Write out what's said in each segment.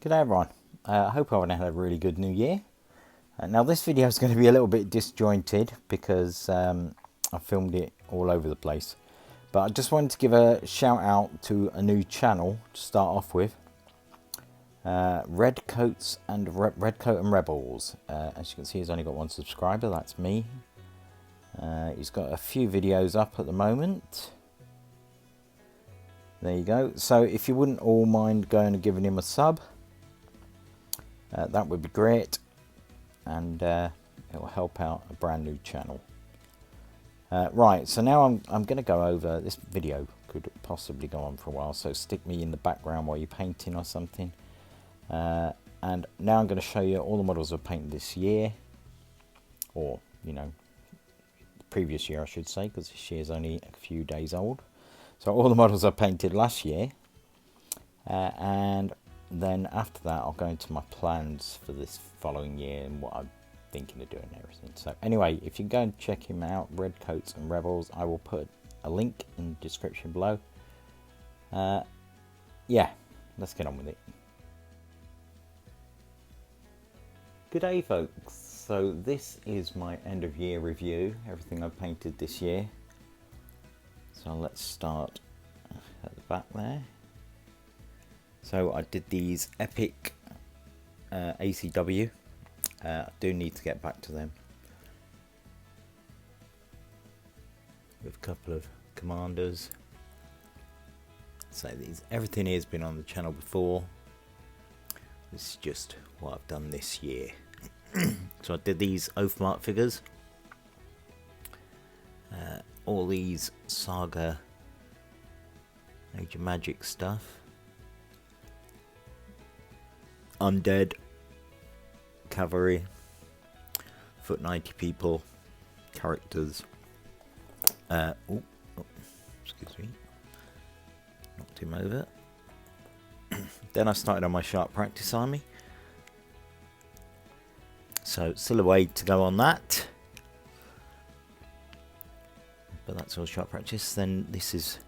Good day everyone, I hope everyone had a really good new year. Now this video is going to be a little bit disjointed because I filmed it all over the place. But I just wanted to give a shout out to a new channel to start off with. Redcoats and Redcoat and Rebels. As you can see, he's only got one subscriber, that's me. He's got a few videos up at the moment. There you go. So if you wouldn't all mind going and giving him a sub, that would be great, and it will help out a brand new channel. Right, so now I'm going to go over this video. Could possibly go on for a while, so stick me in the background while you're painting or something. And now I'm going to show you all the models I've painted this year, or you know, the previous year I should say, because this year is only a few days old. So all the models I painted last year, and then after that I'll go into my plans for this following year and what I'm thinking of doing and everything. So anyway, if you go and check him out, Redcoats and Rebels, I will put a link in the description below. Yeah, let's get on with it. Good day folks, so this is my end of year review, everything I've painted this year. So let's start at the back there. So I did these epic ACW. I do need to get back to them with a couple of commanders. So everything here has been on the channel before. This is just what I've done this year. So I did these Oathmark figures. All these Saga Age of Magic stuff. Undead, cavalry, foot 90 people, characters. Excuse me, knocked him over. Then I started on my sharp practice army. So still a way to go on that, but that's all sharp practice. Then this is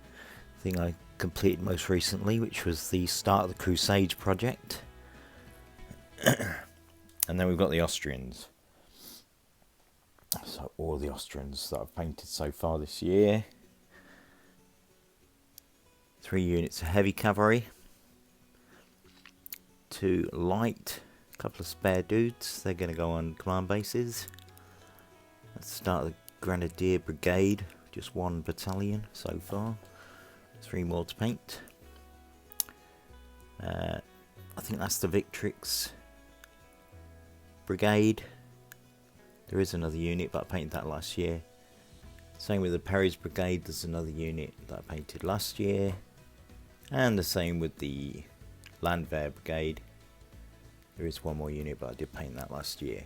the thing I completed most recently, which was the start of the Crusades project. And then we've got the Austrians. So all the Austrians that I've painted so far this year. 3 units of heavy cavalry, 2 light, a couple of spare dudes. They're going to go on command bases. Let's start the Grenadier Brigade, just 1 battalion so far. 3 more to paint. I think that's the Victrix Brigade. There is another unit, but I painted that last year. Same with the Perry's Brigade, there's another unit that I painted last year. And the same with the Landwehr Brigade. There is 1 more unit, but I did paint that last year.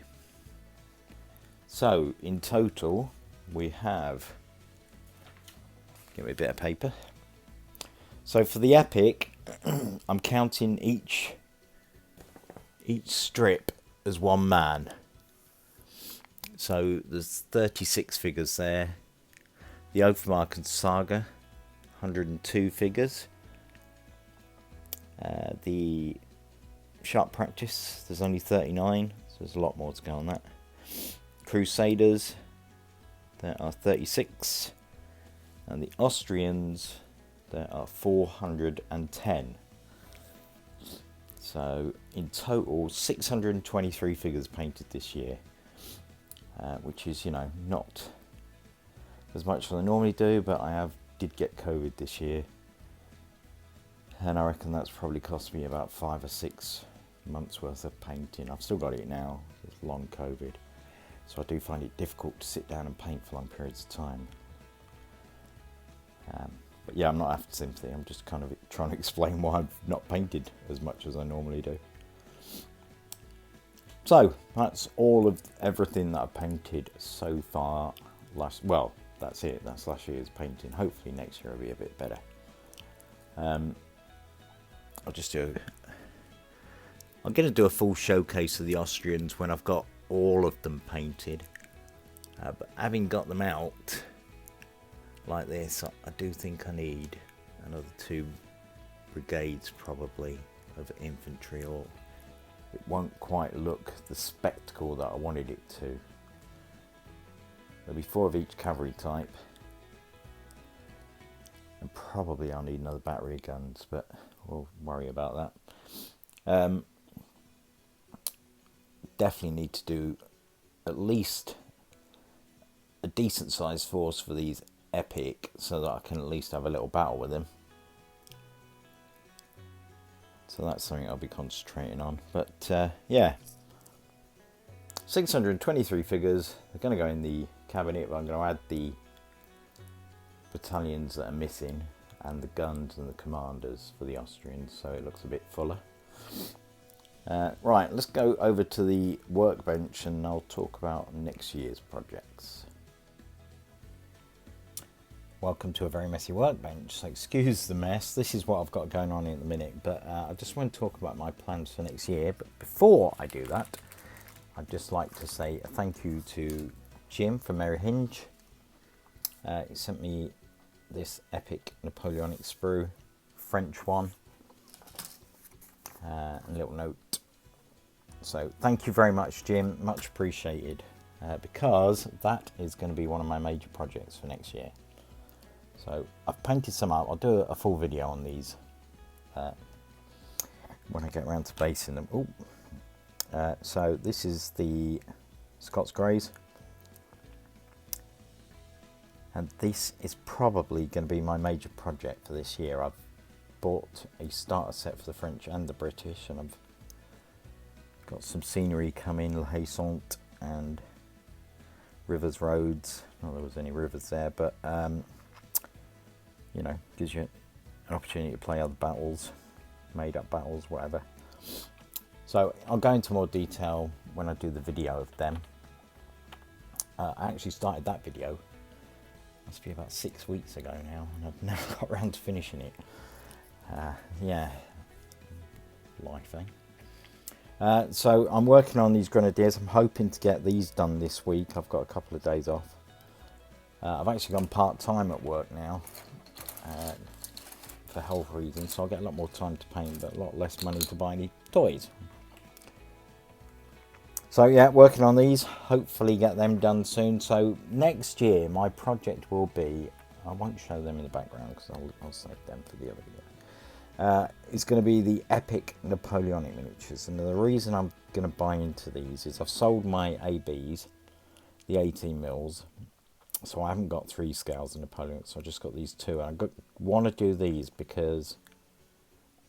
So in total we have, give me a bit of paper. So for the epic, I'm counting each strip as 1 man. So there's 36 figures there. The Oathmark and Saga, 102 figures. The sharp practice, there's only 39, so there's a lot more to go on that. Crusaders, there are 36, and the Austrians, there are 410. So in total 623 figures painted this year, which is, you know, not as much as I normally do, but I did get COVID this year, and I reckon that's probably cost me about 5 or 6 months worth of painting. I've still got it now, it's long COVID, so I do find it difficult to sit down and paint for long periods of time. But yeah, I'm not after sympathy, I'm just kind of trying to explain why I've not painted as much as I normally do. So that's all of everything that I've painted so far. Well, that's it, that's last year's painting. Hopefully next year will be a bit better. I'm going to do a full showcase of the Austrians when I've got all of them painted. But having got them out like this, I do think I need another 2 brigades probably of infantry, or it won't quite look the spectacle that I wanted it to. There'll be 4 of each cavalry type, and probably I'll need another battery of guns, but we'll worry about that. Definitely need to do at least a decent sized force for these epic, so that I can at least have a little battle with them. So that's something I'll be concentrating on. But yeah, 623 figures. They're going to go in the cabinet, but I'm going to add the battalions that are missing and the guns and the commanders for the Austrians, so it looks a bit fuller. Right, let's go over to the workbench and I'll talk about next year's projects. Welcome to a very messy workbench, so excuse the mess. This is what I've got going on in the minute, but I just want to talk about my plans for next year. But before I do that, I'd just like to say a thank you to Jim from maryhinge. He sent me this epic Napoleonic sprue, French one, a little note. So thank you very much, Jim, much appreciated, because that is going to be one of my major projects for next year. So I've painted some up. I'll do a full video on these when I get around to basing them. Ooh. So this is the Scots Greys, and this is probably going to be my major project for this year. I've bought a starter set for the French and the British, and I've got some scenery coming, La Haye-Sainte and rivers, roads. Not there was any rivers there, but you know, gives you an opportunity to play other battles, made up battles, whatever. So I'll go into more detail when I do the video of them. I actually started that video, must be about 6 weeks ago now, and I've never got around to finishing it. Yeah, life, eh? So I'm working on these grenadiers. I'm hoping to get these done this week. I've got a couple of days off. I've actually gone part-time at work now, for health reasons, so I'll get a lot more time to paint, but a lot less money to buy any toys. So yeah, working on these, hopefully get them done soon. So next year my project will be, I won't show them in the background because I'll save them for the other video. It's going to be the epic Napoleonic miniatures, and the reason I'm going to buy into these is I've sold my ABs, the 18 mils. So I haven't got 3 scales of Napoleon, so I just got these 2. And I want to do these because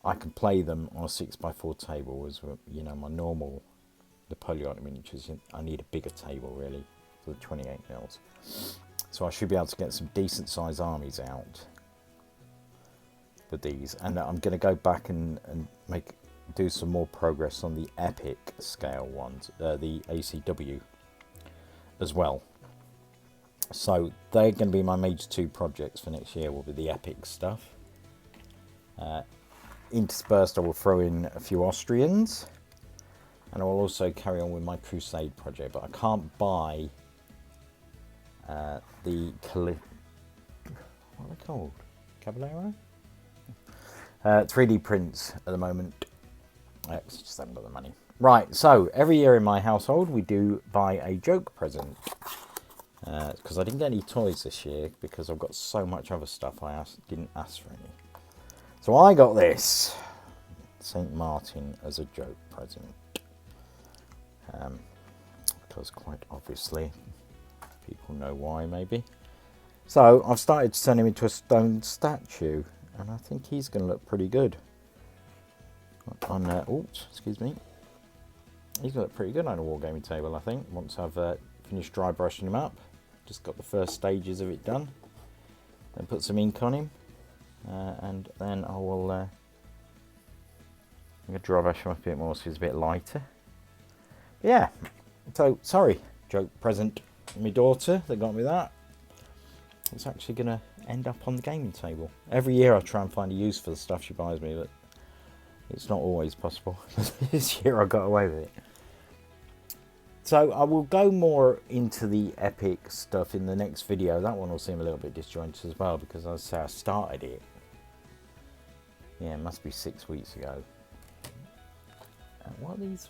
I can play them on a 6x4 table, as you know, my normal Napoleonic miniatures. I need a bigger table really for the 28 mils. So I should be able to get some decent sized armies out with these. And I'm going to go back and do some more progress on the epic scale ones, the ACW as well. So they're going to be my major 2 projects for next year, will be the epic stuff. Interspersed I will throw in a few Austrians, and I will also carry on with my Crusade project, but I can't buy the what are they called? Caballero? 3D prints at the moment. I just haven't got the money. Right, so every year in my household we do buy a joke present. Because I didn't get any toys this year because I've got so much other stuff didn't ask for any. So I got this St. Martin as a joke present. Because quite obviously people know why, maybe. So I've started to turn him into a stone statue, and I think he's going to look pretty good on excuse me. He's going to look pretty good on a wargaming table, I think, once I've finished dry brushing him up. Just got the first stages of it done, then put some ink on him, and then I will I'm going to dry brush him up a bit more so he's a bit lighter. But yeah, so sorry, joke present for my daughter that got me that. It's actually going to end up on the gaming table. Every year I try and find a use for the stuff she buys me, but it's not always possible. This year I got away with it. So I will go more into the epic stuff in the next video. That one will seem a little bit disjointed as well, because as I say, I started it. Yeah, it must be 6 weeks ago. what are these?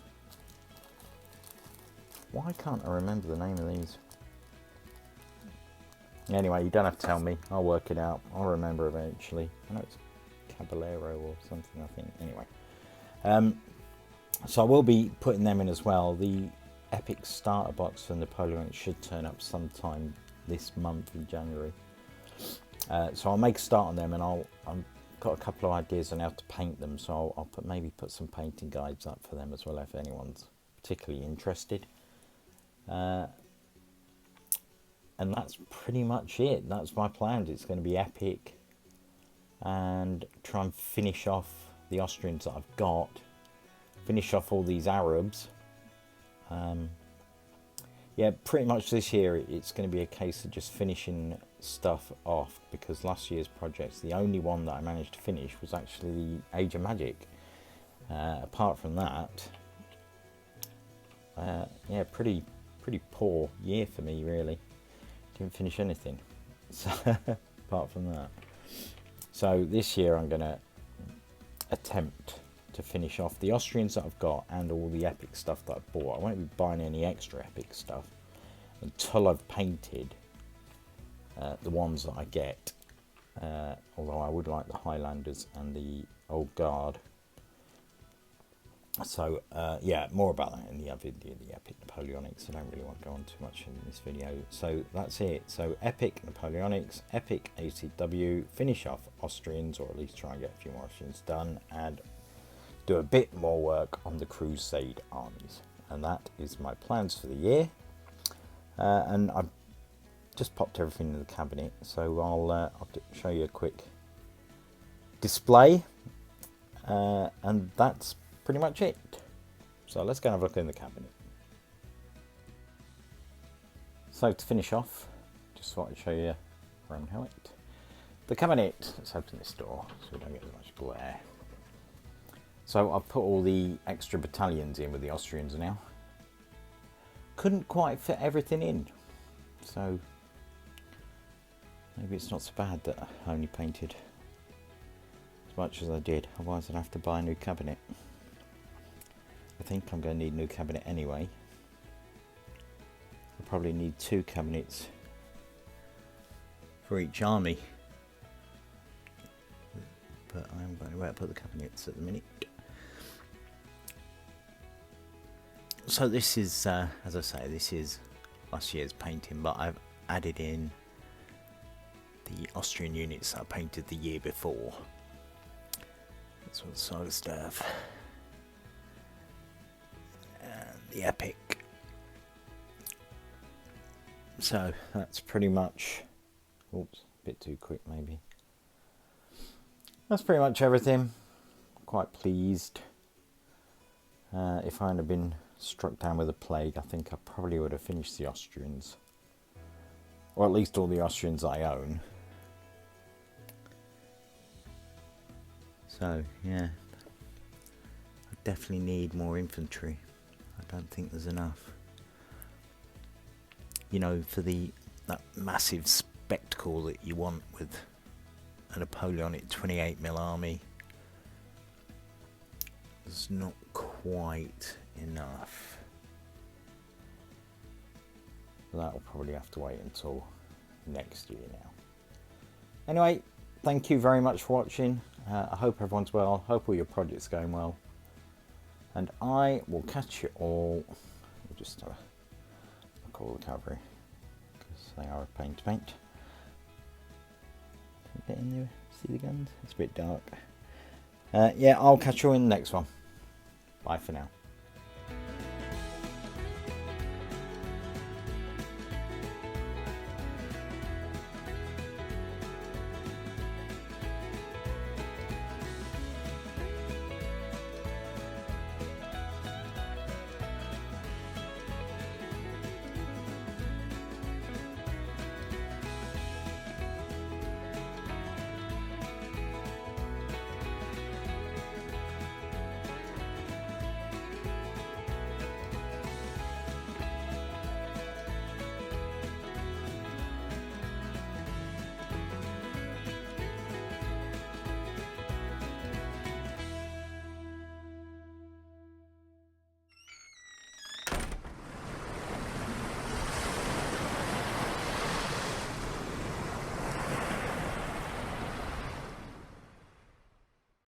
Why can't I remember the name of these? Anyway, you don't have to tell me. I'll work it out. I'll remember eventually. I know it's Caballero or something, I think. Anyway. So I will be putting them in as well. The Epic starter box for Napoleon should turn up sometime this month in January. So I'll make a start on them, and I've got a couple of ideas on how to paint them. So I'll maybe put some painting guides up for them as well if anyone's particularly interested. And that's pretty much it. That's my plans. It's going to be epic and try and finish off the Austrians that I've got. Finish off all these Arabs. Yeah, pretty much this year it's going to be a case of just finishing stuff off, because last year's projects, the only one that I managed to finish was actually the Age of Magic. Apart from that, yeah, pretty poor year for me, really. Didn't finish anything, so apart from that. So this year I'm going to attempt to finish off the Austrians that I've got and all the epic stuff that I've bought. I won't be buying any extra epic stuff until I've painted the ones that I get. Although I would like the Highlanders and the Old Guard. So yeah, more about that in the other video, the Epic Napoleonics. I don't really want to go on too much in this video. So that's it. So Epic Napoleonics, Epic ACW, finish off Austrians, or at least try and get a few more Austrians done, and do a bit more work on the Crusade armies. And that is my plans for the year. And I've just popped everything in the cabinet, so I'll show you a quick display. And that's pretty much it. So let's go and have a look in the cabinet. So to finish off, just thought I'd show you where I'm held. The cabinet. Let's open this door so we don't get as much glare. So I've put all the extra battalions in with the Austrians now. Couldn't quite fit everything in, so maybe it's not so bad that I only painted as much as I did. Otherwise I'd have to buy a new cabinet. I think I'm going to need a new cabinet anyway. I'll probably need 2 cabinets for each army. But I haven't got anywhere to put the cabinets at the minute. So this is, as I say, this is last year's painting, but I've added in the Austrian units that I painted the year before. This one's Soderstaff. The Epic. So that's pretty much, oops, a bit too quick maybe. That's pretty much everything. Quite pleased. If I hadn't been struck down with a plague, I think I probably would have finished the Austrians, or at least all the Austrians I own. So yeah, I definitely need more infantry. I don't think there's enough. You know, for that massive spectacle that you want with a Napoleonic 28mm army, there's not quite enough. That'll probably have to wait until next year now. Anyway, thank you very much for watching. I hope everyone's well. Hope all your projects are going well. And I will catch you all. We'll just have a look at all the cavalry, because they are a pain to paint. Can we get in there? See the guns? It's a bit dark. Yeah, I'll catch you all in the next one. Bye for now.